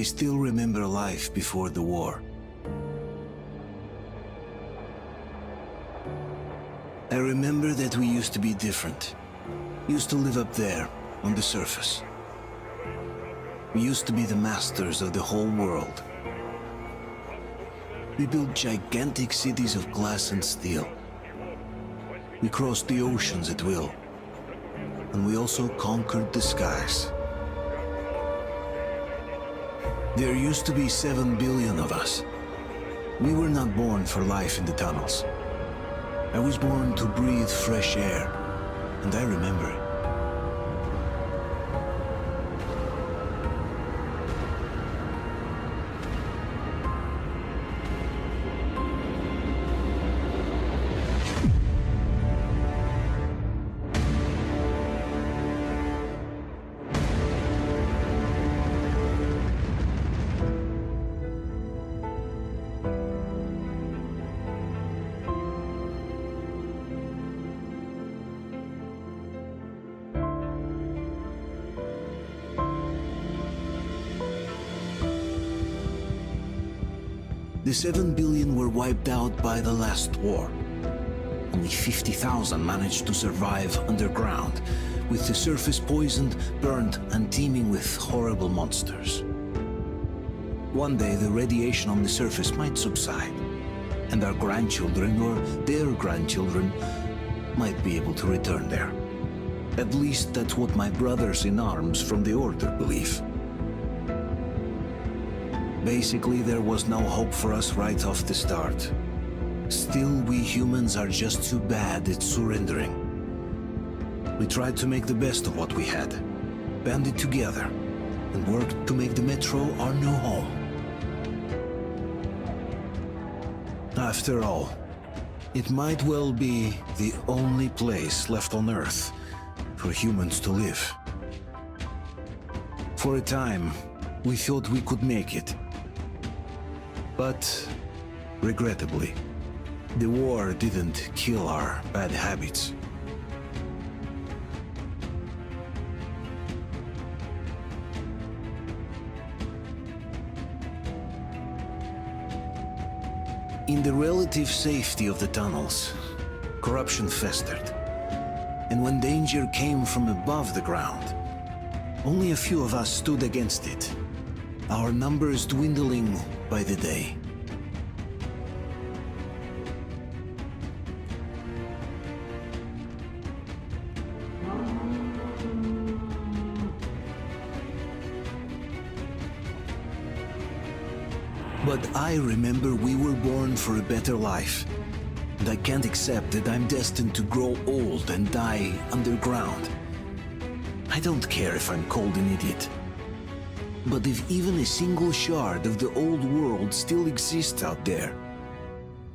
I still remember life before the war. I remember that we used to be different. Used to live up there, on the surface. We used to be the masters of the whole world. We built gigantic cities of glass and steel. We crossed the oceans at will. And we also conquered the skies. There used to be 7 billion of us. We were not born for life in the tunnels. I was born to breathe fresh air, and I remember it. The 7 billion were wiped out by the last war. Only 50,000 managed to survive underground, with the surface poisoned, burnt, and teeming with horrible monsters. One day the radiation on the surface might subside, and our grandchildren or their grandchildren might be able to return there. At least that's what my brothers in arms from the Order believe. Basically, there was no hope for us right off the start. Still, we humans are just too bad at surrendering. We tried to make the best of what we had, banded together, and worked to make the Metro our new home. After all, it might well be the only place left on Earth for humans to live. For a time, we thought we could make it. But, regrettably, the war didn't kill our bad habits. In the relative safety of the tunnels, corruption festered. And when danger came from above the ground, only a few of us stood against it, our numbers dwindling by the day. But I remember we were born for a better life, and I can't accept that I'm destined to grow old and die underground. I don't care if I'm called an idiot. But if even a single shard of the old world still exists out there,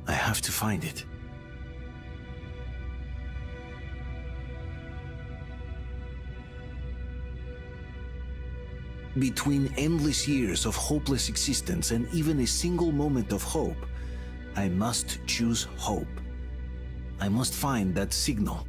I have to find it. Between endless years of hopeless existence and even a single moment of hope, I must choose hope. I must find that signal.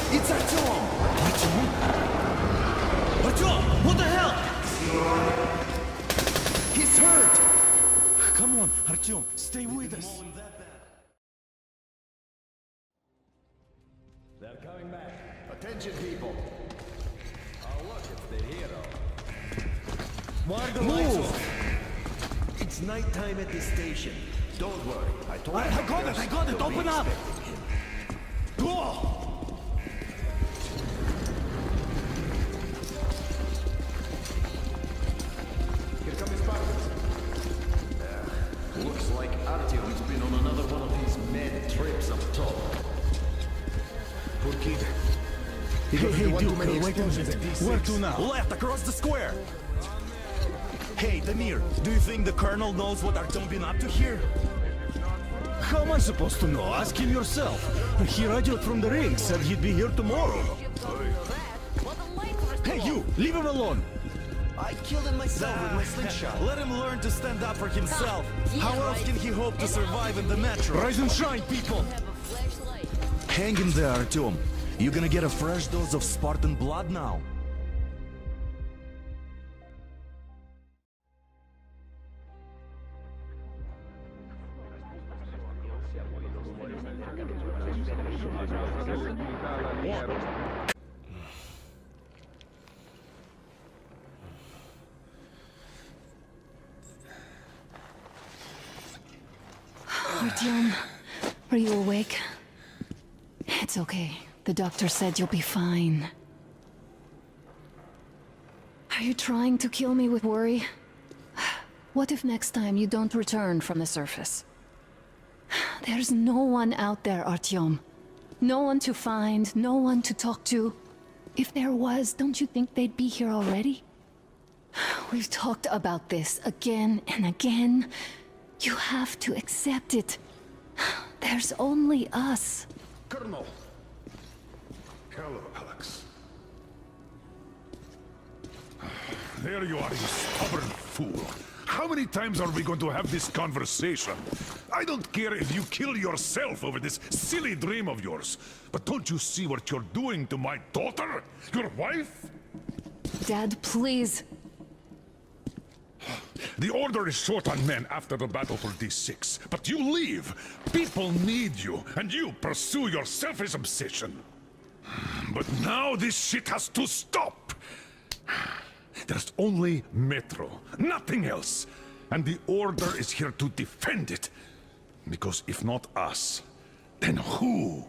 It's Artyom! Artyom? Artyom! What the hell? He's hurt! Come on, Artyom, stay with us. They're coming back. Attention, people. Oh, look, it's the hero. Why are the lights off? It's nighttime at the station. Don't worry. I told you. I got it, open up! Go! Here come his partners. Looks like Artyom's been on another one of his mad trips up top. Poor kid. Hey, Duke, wait a minute. Where to now? Left, across the square! Hey, Damir, do you think the Colonel knows what Artyom been up to here? How am I supposed to know? Ask him yourself. He radioed from the ring, said he'd be here tomorrow. Hey, you! Leave him alone! I killed him myself with my slingshot. Let him learn to stand up for himself. How else can he hope to survive in the metro? Rise and shine, people! Hang in there, Artyom. You're gonna get a fresh dose of Spartan blood now. Artyom, are you awake? It's okay. The doctor said you'll be fine. Are you trying to kill me with worry? What if next time you don't return from the surface? There's no one out there, Artyom. No one to find, no one to talk to. If there was, don't you think they'd be here already? We've talked about this again and again. You have to accept it. There's only us. Colonel! Hello, Alex. There you are, you stubborn fool. How many times are we going to have this conversation? I don't care if you kill yourself over this silly dream of yours, but don't you see what you're doing to my daughter? Your wife? Dad, please. The Order is short on men after the battle for D6, but you leave. People need you, and you pursue your selfish obsession. But now this shit has to stop. There's only Metro, nothing else. And the Order is here to defend it. Because if not us, then who?